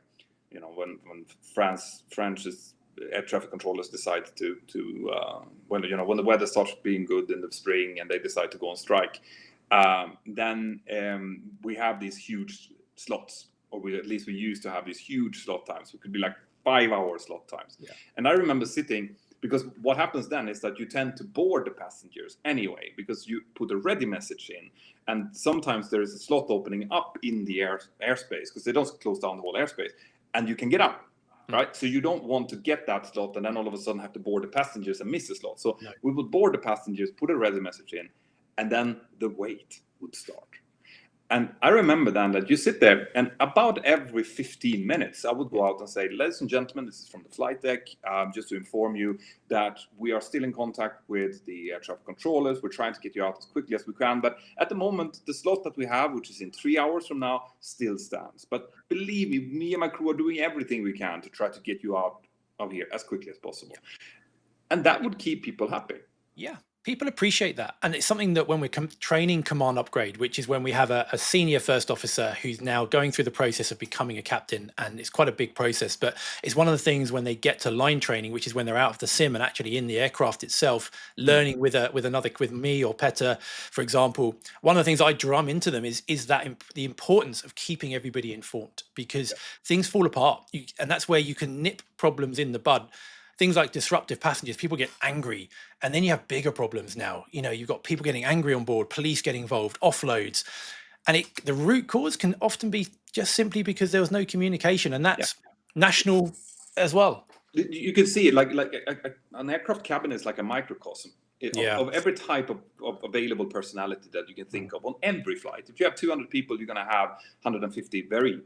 when France's air traffic controllers decide when the weather starts being good in the spring and they decide to go on strike, then we have these huge slots, or at least we used to have these huge slot times. It could be like 5-hour slot times. Yeah. And I remember sitting, because what happens then is that you tend to board the passengers anyway, because you put a ready message in, and sometimes there is a slot opening up in the airspace, because they don't close down the whole airspace. And you can get up, right? So you don't want to get that slot and then all of a sudden have to board the passengers and miss the slot. So we would board the passengers, put a ready message in, and then the wait would start. And I remember then that you sit there, and about every 15 minutes, I would go out and say, ladies and gentlemen, this is from the flight deck, just to inform you that we are still in contact with the air traffic controllers. We're trying to get you out as quickly as we can. But at the moment, the slot that we have, which is in 3 hours from now, still stands. But believe me and my crew are doing everything we can to try to get you out of here as quickly as possible. And that would keep people happy. Yeah. People appreciate that. And it's something that when we're training command upgrade, which is when we have a senior first officer who's now going through the process of becoming a captain, and it's quite a big process, but it's one of the things when they get to line training, which is when they're out of the sim and actually in the aircraft itself, learning with me or Petter, for example. One of the things I drum into them is that the importance of keeping everybody informed, because things fall apart. And that's where you can nip problems in the bud. Things like disruptive passengers, people get angry, and then you have bigger problems now. You've got people getting angry on board, police getting involved, offloads, and the root cause can often be just simply because there was no communication, and that's national as well. You can see it like an aircraft cabin is like a microcosm of every type of available personality that you can think of on every flight. If you have 200 people, you're going to have 150 very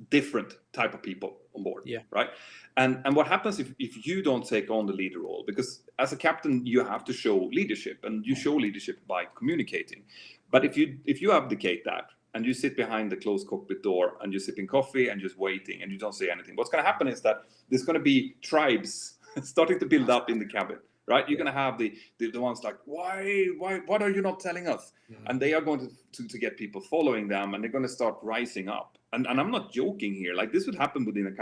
different type of people on board, right? And what happens if you don't take on the leader role? Because as a captain, you have to show leadership, and you show leadership by communicating. But if you abdicate that, and you sit behind the closed cockpit door and you're sipping coffee and just waiting and you don't say anything, what's going to happen is that there's going to be tribes starting to build up in the cabin, right? You're going to have the ones like, why, what are you not telling us? And they are going to get people following them, and they're going to start rising up. And I'm not joking here. Like, this would happen within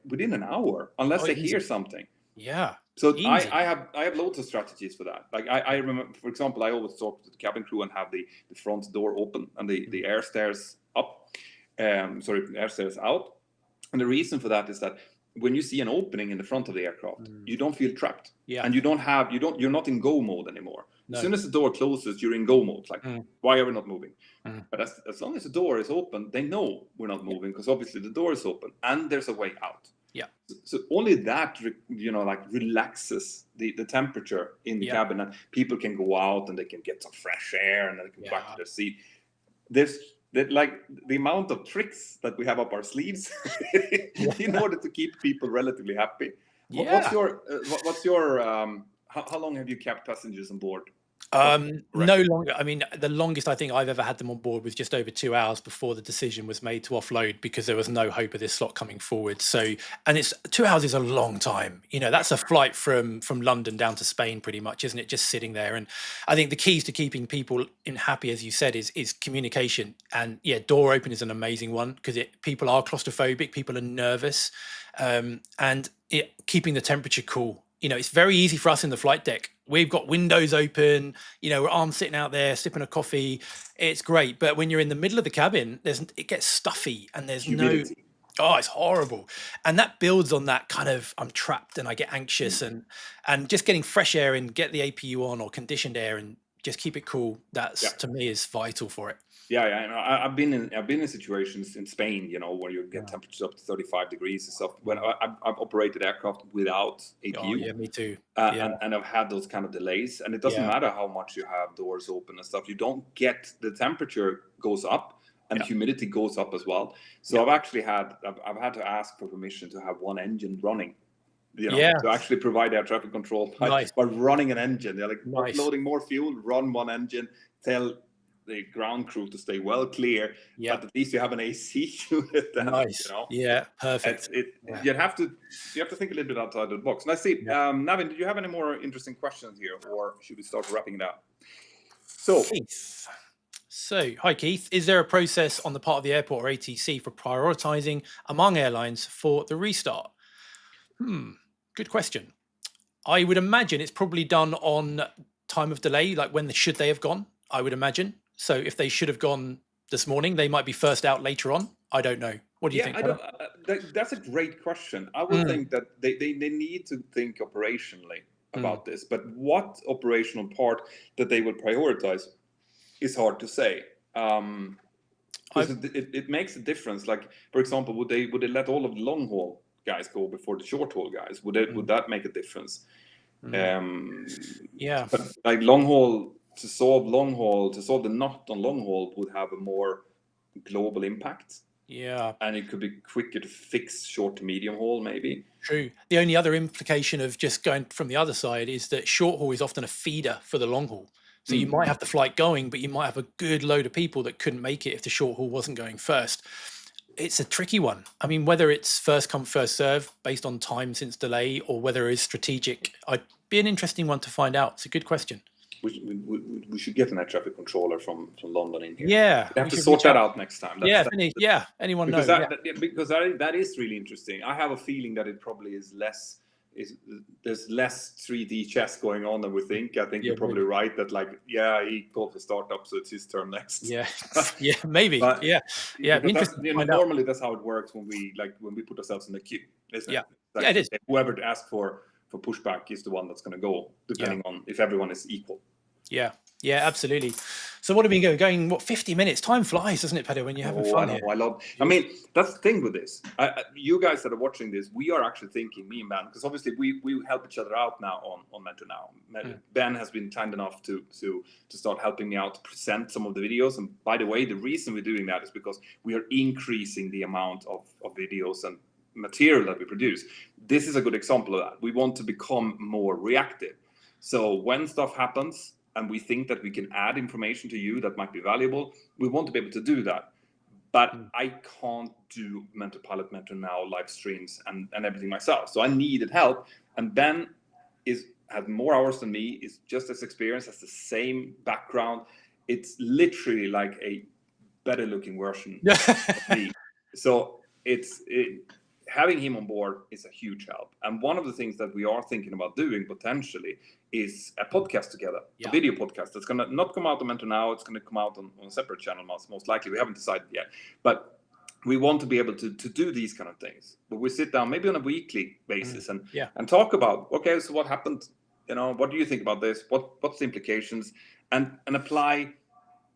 within an hour, unless they hear something. Yeah. So I have loads of strategies for that. Like I remember, for example, I always talk to the cabin crew and have the front door open and the air stairs up. Air stairs out. And the reason for that is that when you see an opening in the front of the aircraft, you don't feel trapped. Yeah. And you're not in go mode anymore. No. As soon as the door closes, you're in go mode. Like, why are we not moving? But as long as the door is open, they know we're not moving, because obviously the door is open and there's a way out. Yeah. So only that, relaxes the temperature in the cabin, and people can go out and they can get some fresh air and they can go back to their seat. There's the amount of tricks that we have up our sleeves in order to keep people relatively happy. What's your how long have you kept passengers on board? No longer. I mean, the longest I think I've ever had them on board was just over 2 hours before the decision was made to offload, because there was no hope of this slot coming forward. So, and it's 2 hours is a long time. That's a flight from London down to Spain, pretty much, isn't it? Just sitting there. And I think the keys to keeping people happy, as you said, is communication. And door open is an amazing one, because people are claustrophobic, people are nervous, and keeping the temperature cool. It's very easy for us in the flight deck. We've got windows open, we're arms sitting out there, sipping a coffee. It's great. But when you're in the middle of the cabin, it gets stuffy, and there's humidity. It's horrible. And that builds on that kind of, I'm trapped and I get anxious, and just getting fresh air and get the APU on, or conditioned air, and just keep it cool. That's to me is vital for it. I've been in situations in Spain, where you get temperatures up to 35 degrees and stuff. When I've operated aircraft without APU. Me too. And I've had those kind of delays, and it doesn't matter how much you have doors open and stuff. You don't get, the temperature goes up and the humidity goes up as well. So I've had to ask for permission to have one engine running. To actually provide air traffic control by running an engine. They're like, loading more fuel, run one engine, tell the ground crew to stay well clear, but at least you have an AC unit. Perfect. You have to think a little bit outside the box. And I see, Navin, did you have any more interesting questions here, or should we start wrapping it up? Keith. Hi Keith, is there a process on the part of the airport or ATC for prioritizing among airlines for the restart? Good question. I would imagine it's probably done on time of delay, like when should they have gone, I would imagine. So if they should have gone this morning, they might be first out later on. I don't know. What do you think? That's a great question. I would think that they need to think operationally about this, but what operational part that they would prioritize is hard to say. Because it makes a difference. Like, for example, would they let all of the long haul guys go before the short haul guys? Would that make a difference? But like long haul, to solve the knot on long haul would have a more global impact. And it could be quicker to fix short to medium haul, maybe. True. The only other implication of just going from the other side is that short haul is often a feeder for the long haul. So you might have the flight going, but you might have a good load of people that couldn't make it if the short haul wasn't going first. It's a tricky one. I mean, whether it's first come, first serve based on time since delay, or whether it's strategic, be an interesting one to find out. It's a good question. We should get an air traffic controller from London in here. Yeah, We have we to should sort reach that out. out next time. Anyone Because know? that is really interesting. I have a feeling that it probably is less. There's less 3D chess going on than we think. I think you're probably right that he called the startup, so it's his turn next. Yeah, yeah, maybe. But, Interesting. Normally that's how it works when we put ourselves in the queue, isn't it? It is. Whoever asks for pushback is the one that's going to go, depending on if everyone is equal. Yeah, absolutely. So what have we been going? What, 50 minutes? Time flies, doesn't it, Pedro, when you're having fun? I mean, that's the thing with this. You guys that are watching this, we are actually thinking, me and Ben, because obviously we help each other out now on Mentour Now. Ben has been kind enough to start helping me out to present some of the videos. And by the way, the reason we're doing that is because we are increasing the amount of videos and material that we produce. This is a good example of that. We want to become more reactive. So when stuff happens, and we think that we can add information to you that might be valuable, we want to be able to do that. But I can't do Mentour Pilot, Mentour Now, live streams and everything myself. So I needed help. And Ben has more hours than me, is just as experienced, has the same background. It's literally like a better looking version of me. So having him on board is a huge help. And one of the things that we are thinking about doing potentially is a podcast together, a video podcast that's going to not come out on Mentour Now. It's going to come out on a separate channel, most likely. We haven't decided yet. But we want to be able to do these kind of things. But we sit down maybe on a weekly basis and talk about, okay, so what happened? What do you think about this? What's the implications? And apply.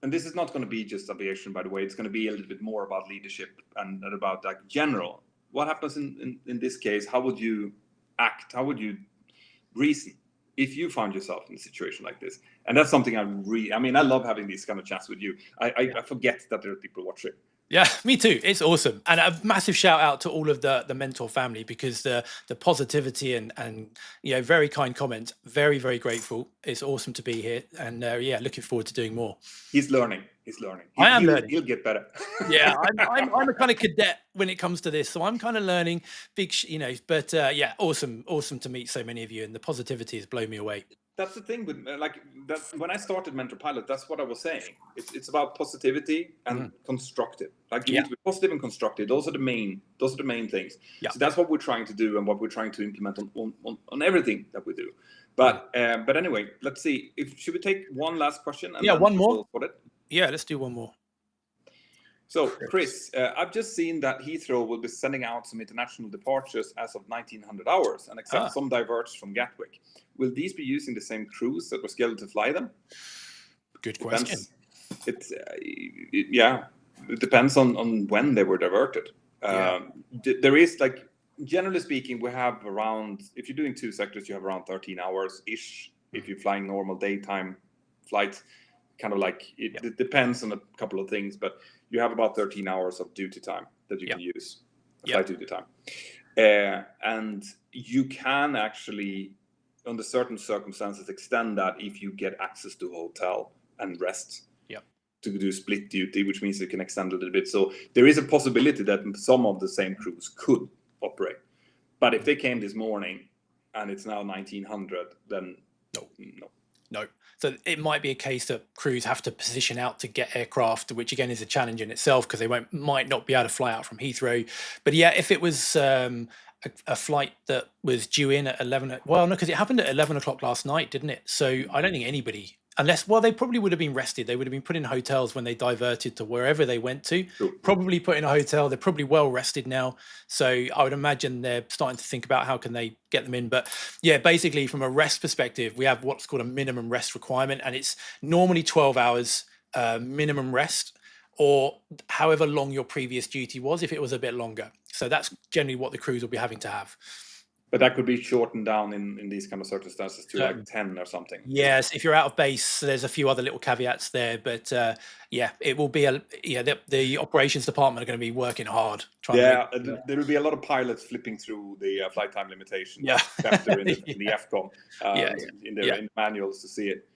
And this is not going to be just aviation, by the way. It's going to be a little bit more about leadership and about general. What happens in this case? How would you act? How would you reason if you found yourself in a situation like this? And that's something I love having these kind of chats with you. I forget that there are people watching. Yeah, me too. It's awesome. And a massive shout out to all of the Mentor family, because the positivity and very kind comments, very, very grateful. It's awesome to be here. And looking forward to doing more. He's learning. I am learning. He'll get better. Yeah, I'm a kind of cadet when it comes to this. So I'm kind of learning but awesome to meet so many of you. And the positivity has blown me away. That's the thing with when I started Mentour Pilot, that's what I was saying. It's about positivity and constructive. You need to be positive and constructive. Those are the main things. Yeah. So that's what we're trying to do and what we're trying to implement on everything that we do. But anyway, let's see. Should we take one last question? And one more. Yeah, let's do one more. So, Chris, I've just seen that Heathrow will be sending out some international departures as of 1900 hours and accept some diverts from Gatwick. Will these be using the same crews that were scheduled to fly them? Good question. It depends on when they were diverted. There is, generally speaking, we have around, if you're doing two sectors, you have around 13 hours-ish. If you're flying normal daytime flights, it depends on a couple of things, but you have about 13 hours of duty time that you can use, flight duty time. And you can actually, under certain circumstances, extend that if you get access to a hotel and rest to do split duty, which means you can extend a little bit. So there is a possibility that some of the same crews could operate. But if they came this morning and it's now 1900, then no. So it might be a case that crews have to position out to get aircraft, which again is a challenge in itself because they might not be able to fly out from Heathrow. But if it was a flight that was due in at 11, because it happened at 11 o'clock last night, didn't it? So I don't think anybody, they probably would have been rested. They would have been put in hotels when they diverted to wherever they went to, probably put in a hotel. They're probably well rested now. So I would imagine they're starting to think about how can they get them in. But basically from a rest perspective, we have what's called a minimum rest requirement. And it's normally 12 hours minimum rest, or however long your previous duty was, if it was a bit longer. So that's generally what the crews will be having to have. But that could be shortened down in these kind of circumstances to 10 or something. Yes, if you're out of base, there's a few other little caveats there. But it will be the operations department are going to be working hard. There will be a lot of pilots flipping through the flight time limitation chapter in the FCOM in the manuals to see it.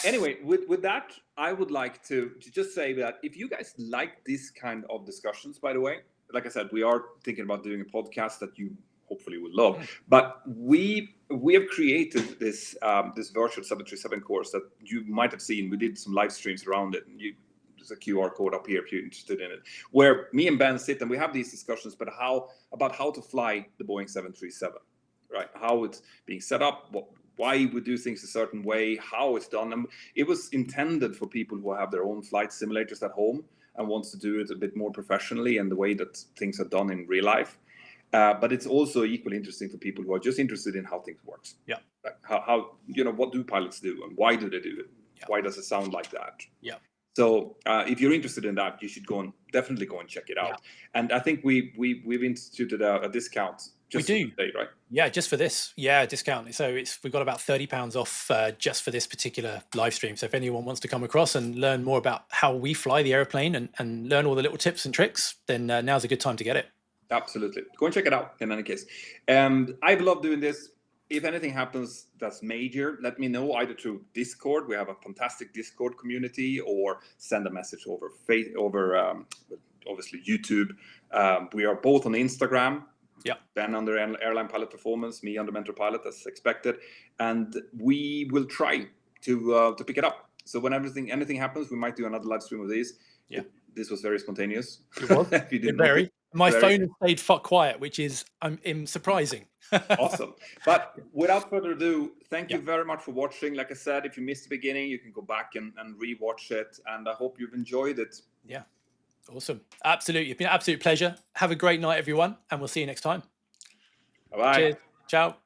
Anyway, with that, I would like to just say that if you guys like this kind of discussions, by the way, like I said, we are thinking about doing a podcast that you hopefully will love. But we have created this this virtual 737 course that you might have seen. We did some live streams around it. There's a QR code up here if you're interested in it, where me and Ben sit and we have these discussions about how to fly the Boeing 737, right? How it's being set up, why we do things a certain way, how it's done. And it was intended for people who have their own flight simulators at home and wants to do it a bit more professionally and the way that things are done in real life. But it's also equally interesting for people who are just interested in how things work. Yeah. Like how what do pilots do and why do they do it? Yeah. Why does it sound like that? Yeah. So if you're interested in that, you should definitely go and check it out. Yeah. And I think we've instituted a discount. Just we do, today, right? Yeah, just for this, discount. So we've got about £30 off just for this particular live stream. So if anyone wants to come across and learn more about how we fly the airplane and learn all the little tips and tricks, then now's a good time to get it. Absolutely, go and check it out. In any case, I've loved doing this. If anything happens that's major, let me know either through Discord. We have a fantastic Discord community, or send a message over obviously YouTube. We are both on Instagram. Yeah. Ben under Airline Pilot Performance, me under Mentour Pilot, as expected, and we will try to pick it up. So when anything happens, we might do another live stream of these. Yeah. This was very spontaneous. It was. My phone has stayed quiet, which is surprising. Awesome. But without further ado, thank you very much for watching. Like I said, if you missed the beginning, you can go back and re-watch it. And I hope you've enjoyed it. Yeah. Awesome. Absolutely. It's been an absolute pleasure. Have a great night, everyone. And we'll see you next time. Bye-bye. Cheers. Ciao.